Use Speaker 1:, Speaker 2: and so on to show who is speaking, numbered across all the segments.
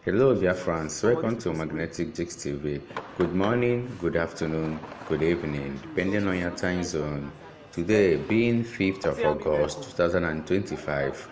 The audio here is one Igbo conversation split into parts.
Speaker 1: Hello, Biafrans. Welcome to Magnetic Jigs TV. Good morning, good afternoon, good evening, depending on your time zone. Today, being 5th of August 2025,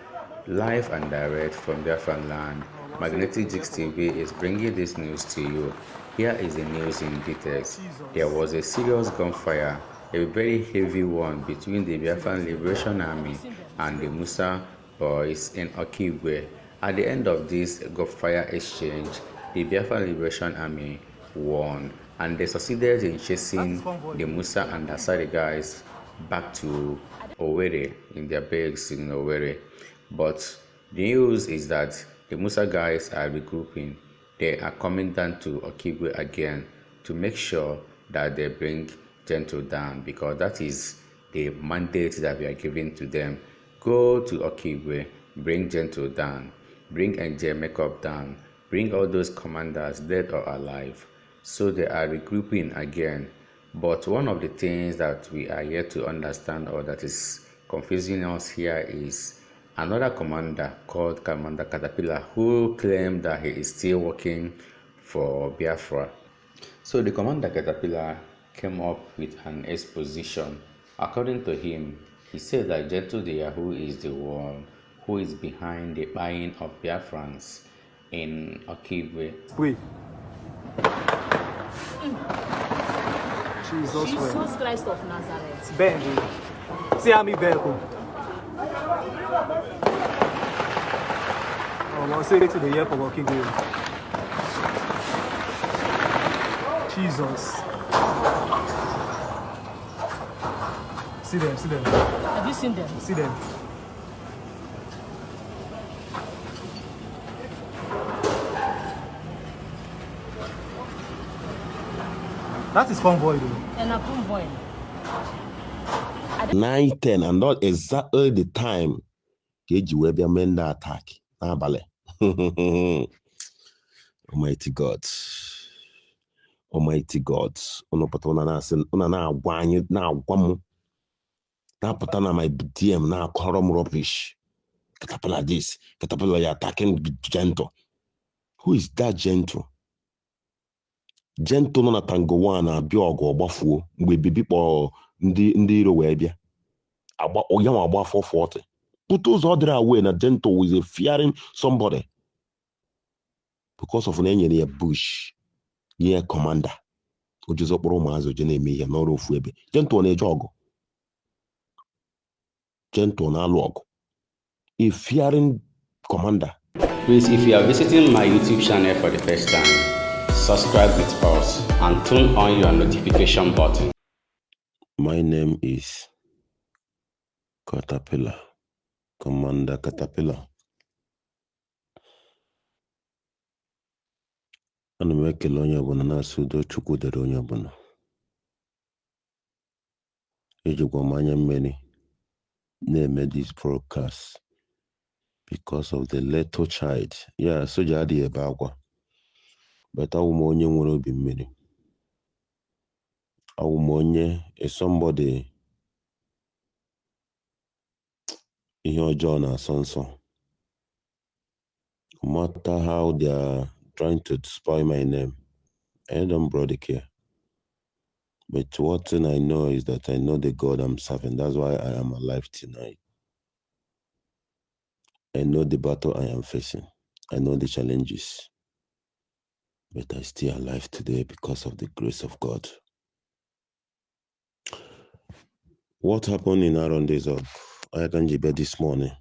Speaker 1: live and direct from Biafran land, Magnetic Jigs TV is bringing this news to you. Here is the news in details. There was a serious gunfire, a very heavy one, between the Biafran Liberation Army and the Musa boys in Okigwe. At the end of this gunfire exchange, the Biafran Liberation Army won, and they succeeded in chasing the Musa and Asari guys back to Owerri in their base in Owerri. But the news is that the Musa guys are regrouping. They are coming down to Okigwe again to make sure that they bring Gentle down, because that is the mandate that we are giving to them. Go to Okigwe, bring Gentle down, bring NJ Makeup down, bring all those commanders, dead or alive. So they are regrouping again. But one of the things that we are yet to understand, or that is confusing us here, is another commander called Commander Caterpillar, who claimed that he is still working for Biafra. So the Commander Caterpillar came up with an exposition. According to him, he said that Gentle the Yahoo is the one who is behind the buying of Biafrans in Okigwe.
Speaker 2: Wait.
Speaker 3: Jesus Christ of Nazareth.
Speaker 2: Benji. See how me vehicle. I'll say it to the year for walking day. Jesus. See them, see them.
Speaker 3: Have you seen them?
Speaker 2: See them. That is convoy though.
Speaker 3: And a convoy.
Speaker 4: 9:10 and not exactly the time Keji Webia men attack. Almighty God. Almighty God. Onopatona na agwanye na agwamu. Na patana my DM na korom rubbish. Caterpillar this. Caterpillar you attacking Gentle. Who is that Gentle? Gentle na Tango 1 na-abịa ọgụ ọgbafuo mgbe bibi kpọrọ ndị iro wee bịa onye nwa agba 440 put ụzọ ọ dịrị away na Gentle was a fearing somebody because of na enyere ya bush nye commander ojizo kpọrọ ụmụazụ je na-eme ihe n'ọrụ ofu ebe. Gentle na-eje ọgụ, Gentle na-alụ ọgụ, a fearing commander.
Speaker 1: Please, if you are visiting my YouTube channel for the first time, subscribe with us and turn on your notification button.
Speaker 4: My name is Caterpillar, Commander Caterpillar. Ana m ekele onye ọbụla na-asị udo Chukwu dere onye ọbụla. Ejikwa m anya mmiri na-eme this broadcast because of the little child. Yeah, soja adịghị ebe akwa. But awụ m onye nwere obi mmiri. Awụ m onye is somebody ihe ọjọọ na-asọ nsọ. No matter how they are trying to spoil my name, I don't brother care. But one thing I know is that I know the God I'm serving. That's why I am alive tonight. I know the battle I am facing. I know the challenges. But I'm still alive today because of the grace of God. What happened in Aaron days of Ayakanjibe this morning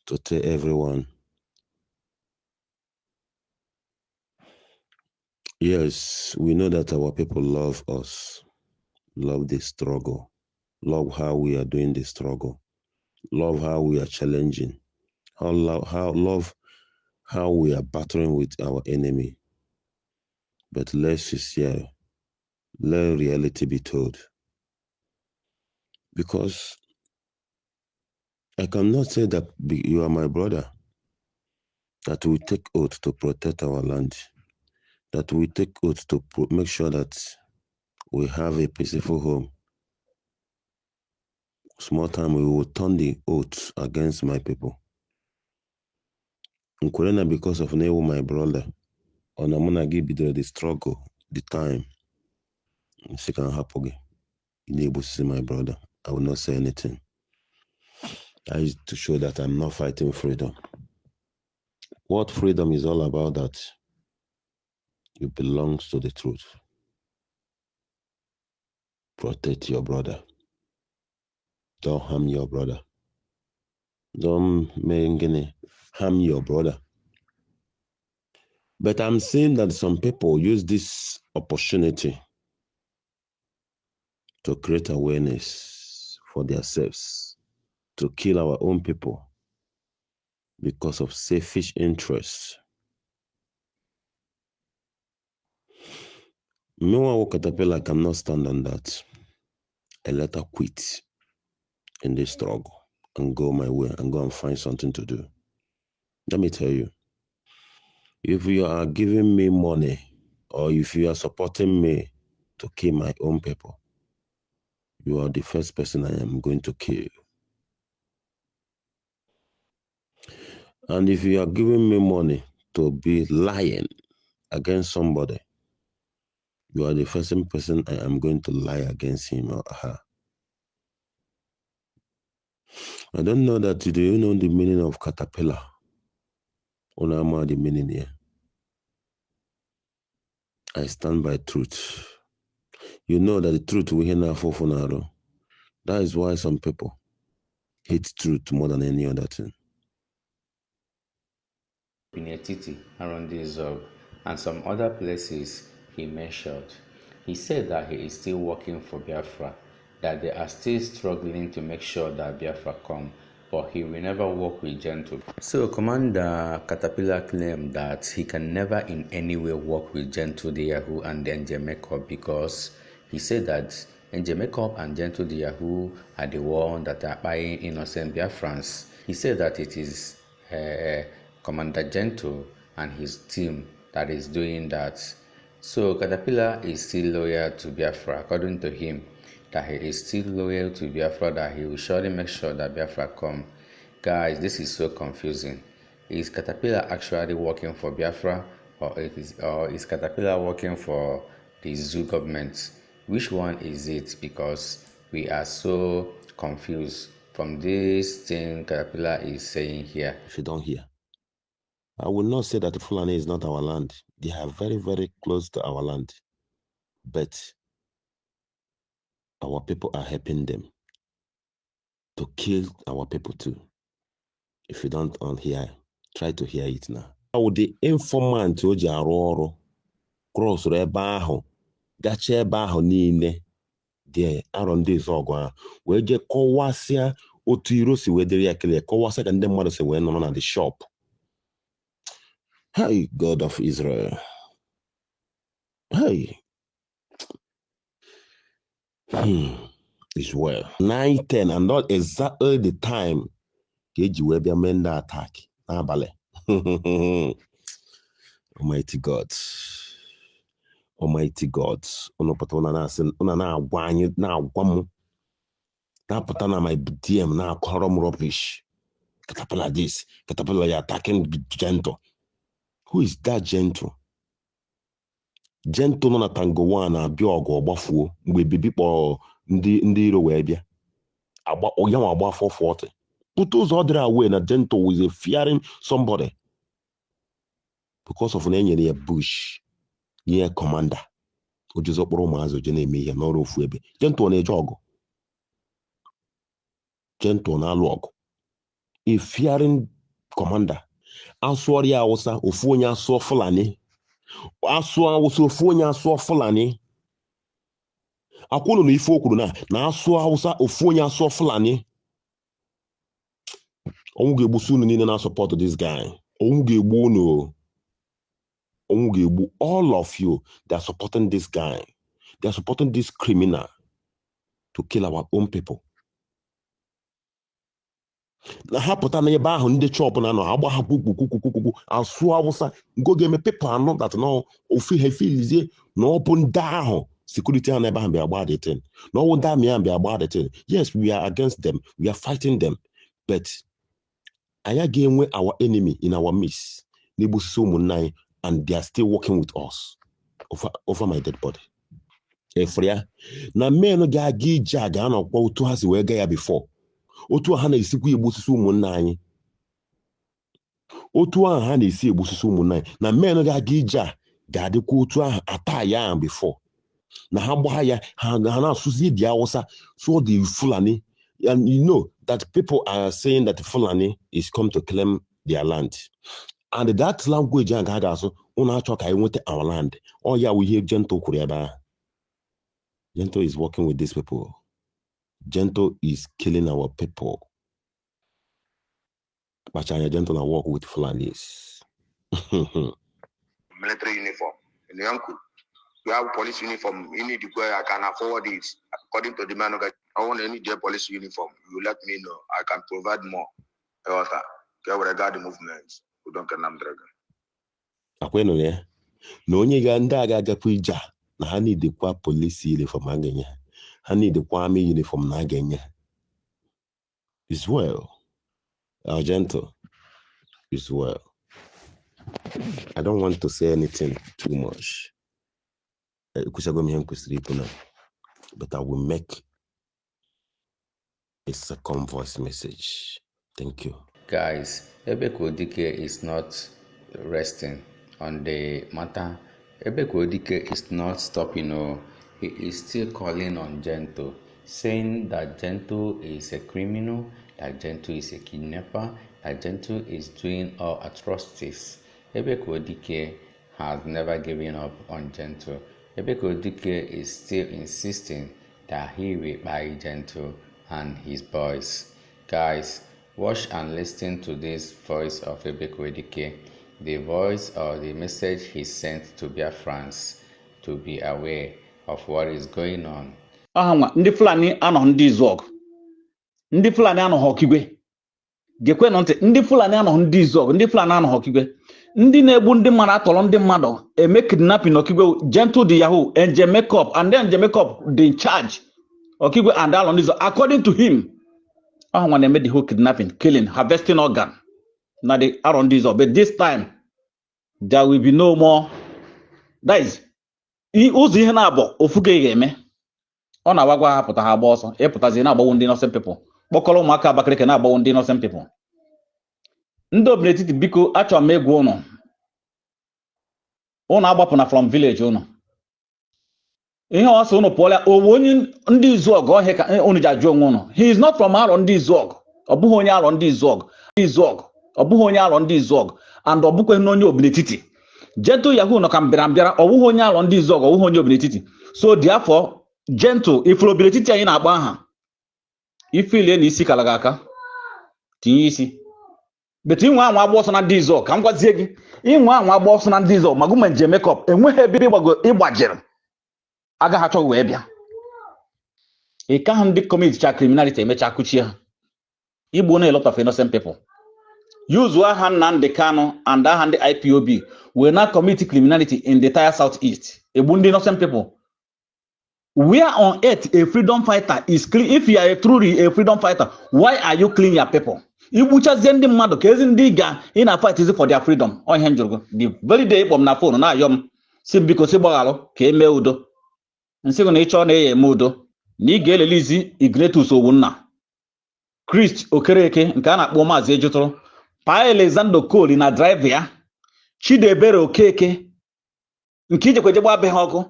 Speaker 4: to tell everyone? Yes, we know that our people love us, love the struggle, love how we are doing the struggle, love how we are challenging, love how we are battling with our enemy. But let's just let reality be told. Because I cannot say that you are my brother, that we take oath to protect our land, that we take oath to make sure that we have a peaceful home. Small time we will turn the oath against my people. Nkwelena because of Newu, my brother, On a mona give the struggle, the time. She can happen. You able to see my brother. I will not say anything. I used to show that I'm not fighting freedom. What freedom is all about, that you belong to the truth. Protect your brother. Don't harm your brother. Don't harm your brother. But I'm seeing that some people use this opportunity to create awareness for themselves, to kill our own people because of selfish interests. Me want to caterpillar cannot stand on that. I let her quit in this struggle and go my way and go and find something to do. Let me tell you, if you are giving me money or if you are supporting me to kill my own people, you are the first person I am going to kill. And if you are giving me money to be lying against somebody, you are the first person I am going to lie against him or her. I don't know that. Do you know the meaning of caterpillar? Onama the meaning here. I stand by truth. You know that the truth we hear now for now. That is why some people hate truth more than any other thing.
Speaker 1: Pinetiti around this and some other places he mentioned. He said that he is still working for Biafra, that they are still struggling to make sure that Biafra come, but he will never work with Gentle. So Commander Caterpillar claimed that he can never in any way work with Gentle the Yahoo and NJ Makeup, because he said that NJ Makeup and Gentle the Yahoo are the ones that are buying innocent Biafrans. He said that it is Commander Gentle and his team that is doing that. So Caterpillar is still loyal to Biafra, according to him, that he is still loyal to Biafra, that he will surely make sure that Biafra come. Guys, this is so confusing. Is Caterpillar actually working for Biafra, or is Caterpillar working for the zoo government? Which one is it? Because we are so confused from this thing Caterpillar is saying here.
Speaker 4: If you don't hear, I will not say that the Fulani is not our land. They are very, very close to our land. But our people are helping them to kill our people too. If you don't hear, try to hear it now. How the informant oji arụ ọrụ cross ebe ahụ gacha ebe ahụ niile dị arọ ndị ọgụ ahụ wee jee kọwasịa otu iro si wee dịrị ya kele, kọwasịa ka ndị mmadụ si wee nọrọ na the shop. Hey, God of Israel. Hey. It's well. 9:10 and not exactly the time Keji wee bịa mee ndị attack n'abalị. Almighty God. Almighty God. Unu pụta una na-agwa anyị, na-agwa m, na-apụta na my DM na-akọrọ m rubbish. Caterpillar this, Caterpillar you attacking Gentle. Who is that Gentle? Gentle nọ na Tango 1 na-abịa ọgụ ọgbafuo mgbe bibi kpọrọ ndị iro wee bịa. Ya nwa agba 440. Put ụzọ ọ dịrị away na Gentle was fearing somebody because of na enyere ya bush nye commander. O jizi okporo ụmụazụ je na-eme ihe n'ọrụ ofu ebe. Gentle na-eje ọgụ. Gentle na-alụ ọgụ. A fearing commander. Asụọrọ ya Hausa, ofu onye asụọ Fulani. Asụọ Hausa, ofu onye asụọ Fulani. Akwụrụ na ife okwuru na asụọ Hausa, ofu onye asụọ Fulani. Onwu ga-egbusi unu niile na support this guy. Onwu ga-egbu unu. Onwu ga-egbu all of you. They are supporting this guy. They are supporting this criminal to kill our own people. Na hapụta na ebe ahụ ndị chọpụ na nọ agba ha kwukwukwukwukwu asụ Hausa go ga-eme people anọ that no ofe ha filizie na ọ bụ ndị ahụ security ha n'ebe ahụ bịa agba the thing. Na ọwụ ndị amị ahụ bịa agba the thing. Yes, we are against them. We are fighting them. But anyị ga-enwe our enemy in our midst. N'egbusisi ụmụnne anyị and they are still working with us over my dead body. Efria, na men ga ije aga na okwo otu ha si wee ga ya before. Otu ha na esikwa egbususu ụmụnna anyị. Otu ahụ ha na-esi egbususu ụmụnna anyị. Na men ga ije a ga-adịkwa otu ahụ ata ya ahụ before. Na ha gbaa ya ha na-asụzi di Hausa so the Fulani. And you know that people are saying that Fulani is come to claim their land. And that language and Gagaso, I went our land. Oh, yeah, we hear Gentle Kuriaba. Gentle is working with these people. Gentle is killing our people. But Gentle and work with Fulanis.
Speaker 5: Military uniform. In the uncle, you have police uniform. You need to go. I can afford it. According to the man, I want any police uniform. You let me know. I can provide more. Regard the movements. We don't can I'm dragon.
Speaker 4: Akweno ya. Na onye ga ndị aga agakwa ije na ha need kwa police uniform agenye. Ha need kwa army uniform na agenye. Is well. Our Gentle is well. I don't want to say anything too much. But I will make a second voice message. Thank you.
Speaker 1: Guys, Ebekwodike is not resting on the matter. Ebekwodike is not stopping. No, he is still calling on Gentle, saying that Gentle is a criminal, that Gentle is a kidnapper, that Gentle is doing all atrocities. Ebekwodike has never given up on Gentle. Ebekwodike is still insisting that he will buy Gentle and his boys. Guys, watch and listen to this voice of Ebekwodike, the voice or the message he sent to Biafrans to be aware of what is going on.
Speaker 6: Ndị Fulani anọ ndị Izọg. Ndị Fulani anọ Okigwe. Gekwe no ntị, ndị Fulani anọ ndị Izọg, ndị Fulani anọ Okigwe. Ndị na-egbu ndị mmadụ atọrọ ndị mmadụ eme kidnapping Okigwe. Gentle the Yahoo and Jamaica and then Jamaica the charge Okigwe and all on this according to him. When they made the whole kidnapping, killing, harvesting organ. Now they are on this, but this time there will be no more. That is, Uzi Henabo, Ofuge Game. On our wagwa put a boss, a putazina about innocent people. Bokolo Maka Bakrika about innocent people. Ndo Breti Biko actual make one on Abapona from village owner. Ihe also no pola onye ndị Zog go he ka onu jaju onwo. He is not from around ndị Zog. Obuho onye around ndị Zog. Obuho onye around ndị Zog and obukwe no onye obinetiti. Gentle Yahoo no kan biara obuho onye around ndị Zog, obuho onye obinetiti. So therefore Gentle if obinetiti anyị na-agba aha. Ifile na isi kalaga aka. Tinye isi. But inwe anwa agba ọsọ na ndị Zog ka m gwazie gị. Inwe anwa agba ọsọ na ndị Zog maguma nje makeup enweghị ebe ịgbajiri. Aga ha chọgụ wee bịa. Ị ka ha ndị commit cha criminality emecha kuchi ha. Igbo na a lot of innocent people. Use aha Nnamdi Kanu and aha ndị IPOB will not commit criminality in the entire southeast. Egbu ndị innocent people. Where on earth a freedom fighter is clean? If you are truly a freedom fighter, why are you clean your people? Igbuchazie ndị mmadụ ka ezi ndị ga ị na fight is for their freedom. Oh ihe njụrụ. The very day kpọm na phone na ayọm si biko si gbaghalụ ka eme udo. Nsigo na ịchọ na eme udo na ị ga-elelizi Ignetus Owunna, Christ Okereke nke a na-akpọ Maazị Ejuturu, Pa Alexander Koli na driver ya, Chidebere Okeke nke ijekweje gba be ha ọkụ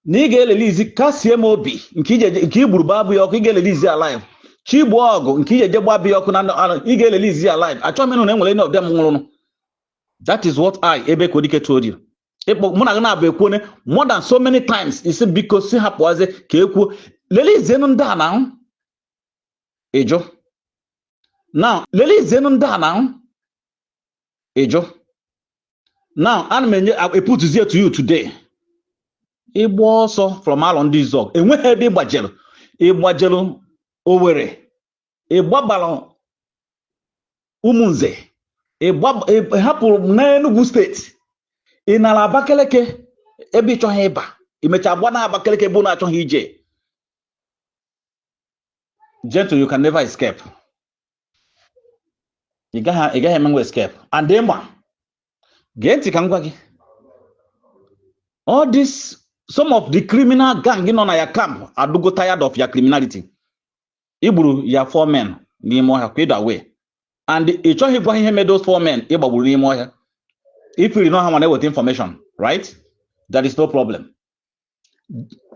Speaker 6: na ị ga-elelizi Kasiem Obi nke igburu babu ya ọkụ ị ga-elelizi alive, Chigbo Ọgụ nke ijeje gba be ya ọkụ na ị ga-elelizi alive. Achọghị m ịnụ na enwere any of them nwụrụ. That is what Ebekwodike told you. More than so many times, it's because she happened to ekwu lele zenunda now. Ejo. Now, lele zenunda now. Ejo. Now, I put this here to you today. Igbo also from all on this zog. And when he bajelo, Ibajelo Owere, Ibabalo Umunze, Hapu Nenugu State. In Abakaleke, Ebi Choheba, Imechabwana Abakaleke Bona Chohije. Gentle, you can never escape. You got him escape. And then one. Genti Kangwagi. All this, some of the criminal gang in on your camp are do go tired of your criminality. Iburu ya 4 men n'ime ọhịa Kpaied away. And ị chọghị gwa ihe made those 4 men ịgbagburu n'ime ọhịa. If you know how to with information, right? There is no problem.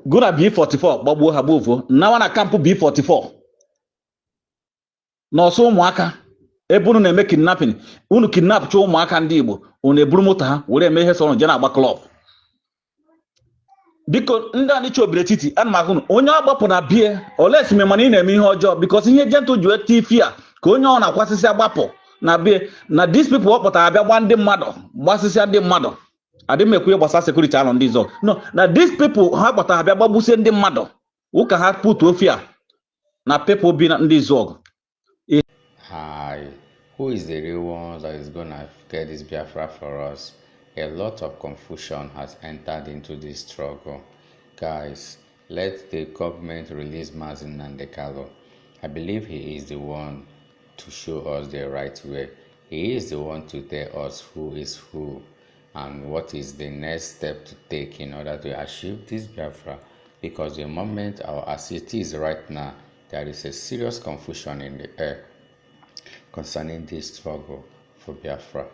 Speaker 6: Go to B44, gbagbuo ha gbuo. Now na camp B44. N'ọsọ ụmụaka ebe unu na-eme kidnapping, unu kidnap chọ ụmụaka ndị Igbo, unu eburu moto ha were eme ihe sọrọ je na agba club. Biko ndị anyị chọbire etiti ana m ahụ onye agbapụ na bie oles me mana ị na-eme ihe ọjọọ because ihe gentle ju etifia ka onye ọ na-akwasịsị agbapụ na bie na these people ọkpọtara abịa gba ndị mmadụ gbasịsịa ndị mmadụ adị m ekwu gbasara security alọ ndị zọ no na these people ha kpọtara abịa gbagbusie ndị mmadụ ụka ha put ofia na people bi na ndị zọ.
Speaker 1: Hi, who is the real one that is gonna get this Biafra for us? A lot of confusion has entered into this struggle. Guys, let the government release Mazin Nandekalo. I believe he is the one to show us the right way. He is the one to tell us who is who and what is the next step to take in order to achieve this Biafra. Because the moment, as it is right now, there is a serious confusion in the air concerning this struggle for Biafra.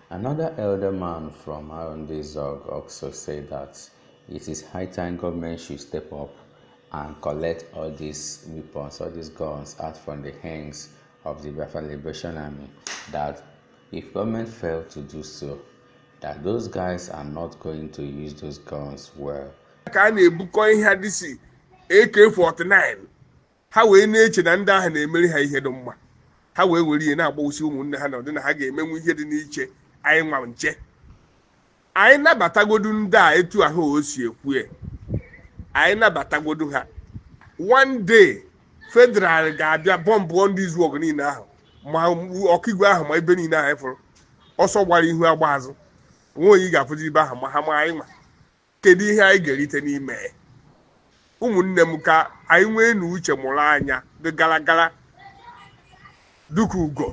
Speaker 1: Another elder man from around this Zog also said that it is high time government should step up and collect all these weapons, all these guns out from the hands of the Biafran Liberation Army. That if government failed to do so, that those guys are not going to use those guns well.
Speaker 7: AK-49 ha wee na-eche na ndị ahụ na-emeri ha ihe dị mma ha wee were ihe na-agbawusi ụmụnne ha na ọdị na ha ga-emenwu ihe dị n'iche anyị nwa nche anyị nabatagodu ndị a etu ahụ o si ekwu anyị nabatagodu ha one day federal ga-abịa bọmbụ ndị izu ọgụ niile ahụ ma Okigwe ahụ ma ebe niile ahụ efụrụ ọsọ gbara ihu agba azụ nwa onye ga-afụzi ibe ahụ ma ha ma anyị nwa kedu ihe anyị ga-erite n'ime ụmụnne m ka anyị nwee na uche mụrụ anya dị gara dịka ugo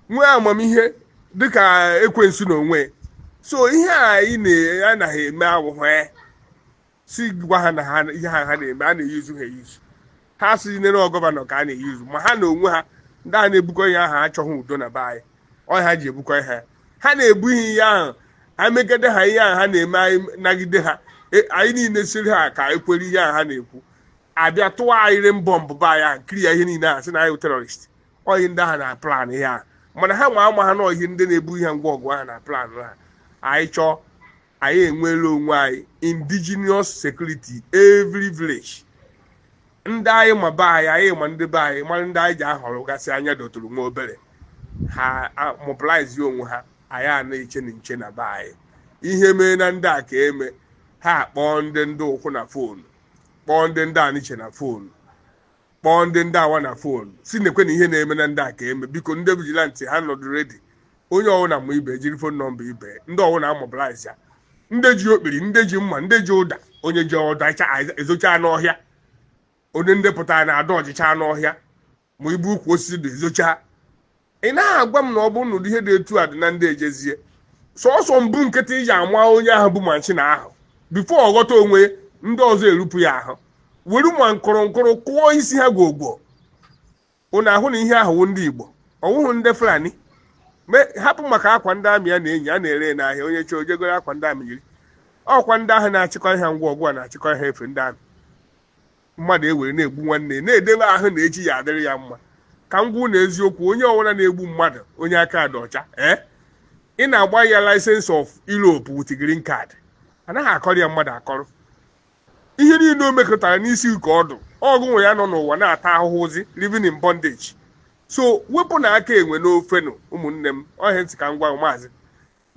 Speaker 7: nwee amamihe dịka ekwensu n'onwe so ihe anyị anaghị eme awụhụ si gwa ha na ihe ha na-eme a na-eyuzu ha eyuzu ha si nere gọvanọ ka a na-eyuzu ma ha na onwe ha ndị a na-ebukọ ihe ahụ achọghị udo na be anyị ọ ha ji ebukọ ihe ha na-ebu ihe ahụ amegide ha ihe ahụ ha na-eme anyị nagide ha anyị niile siri ha ka anyị kwere ihe ahụ ha na-ekwu abịa tụwa anyị rembọmbụ be anyị ahụ nkiri ya ihe niile ahụ sị na anyị terọrist oyi ndị ahụ na plan ihe ahụ mana ha ma ama ha na ihe ndị na-ebu ihe ngwa ọgụ ahụ na plan ha anyị chọọ anyị enwere onwe anyị indigenous security every village ndị anyị ma be anyị ma ndị be anyị ma ndị anyị ji ahọrọ gasị anya dọtụrụ nwa obere ha mobilize onwe ha anyị a na-eche na nche na be anyị ihe mee na ndị a ka eme ha akpọọ ndị ụkwụ na fonu kpọọ ndị aniche na fonu kpọọ ndị awa na fonu si nekwe na ihe na-eme na ndị a ka eme biko ndị vigilante ha nọdụ redi onye ọwụna ma ibe jiri fon nọmba ibe ndị ọwụna amobilize ya ndị ji okpiri ndị ji mma ndị ji ụda onye ji ụda ezocha n'ọhịa onye ndị pụtara na ada ọjịcha n'ọhịa ma ibu ukwu osisi dị ezocha ị naghị agwa m na ọ bụrụ na ụdị ihe dị etu a dị na ndị ejezie sọsọ mbụ nkịtị iji ama onye ahụ bụ machin ahụ bifo ọ ghọta onwe ndị ọzọ erupụ ya ahụ were ma nkụrụ kụọ isi ha gwogwo ụnụ ahụ na ihe ahụ ndị Igbo ọwụhụ ndị Fulani hapụ maka akwa ndị amị ya na-enyi a na-ere n'ahịa onye chọọ ojegoro akwa ndị amị yiri ọkwa ndị ahụ na-achịkọ ihe ngwa ọgụ a na-achịkọ ihe efe ndị amị mmadụ ewere na-egbu nwanne na-edebe ahụ na echi ya adịrị ya mma ka m gwụ na eziokwu onye ọbụla na-egbu mmadụ onye aka dị ọcha ị na-agba ya license of Europe with green card anaghị akọrọ ya mmadụ akọrọ ihe niile o mekọtara n'isi nke ọdụ ọgụ nwe ya nọ n'ụwa na-ata ahụhụ ozi living in bondage so wepụ na aka enwe n'ofe nụ ụmụnne m ọhịa ntị ka m gwa maazị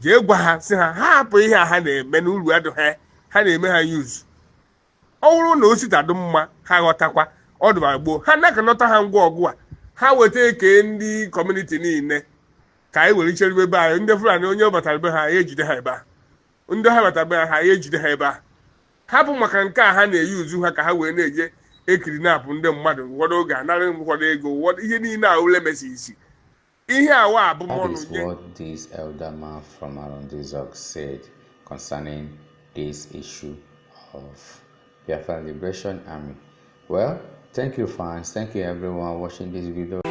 Speaker 7: jee gwa ha si ha hapụ ihe a ha na-eme n'uru adịghị ha na-eme ha yuzu ọ bụrụ na osita dị mma ha ghọtakwa ọdụbara gboo ha na-ekenọta ha ngwa ọgụ a ha weta eke ndị kọmuniti niile ka anyị were cherebe ebe anyị ndị Fulani onye batara be ha ya ejide ha ebe ahụ ndị ha batara be ha ya ejide ha ebe ahụ hapụ maka nke a ha na-eyuzu ha ka ha wee na-eje ekiri na-apụ ndị mmadụ ụfọdụ oge anara ụfọdụ ego ụfọdụ ihe niile a ule mesi isi ihe awa abụmọnụ
Speaker 1: That is what this elder man from Arundizok said concerning this issue of Biafra Liberation Army. Well, thank you fans, thank you everyone watching this video.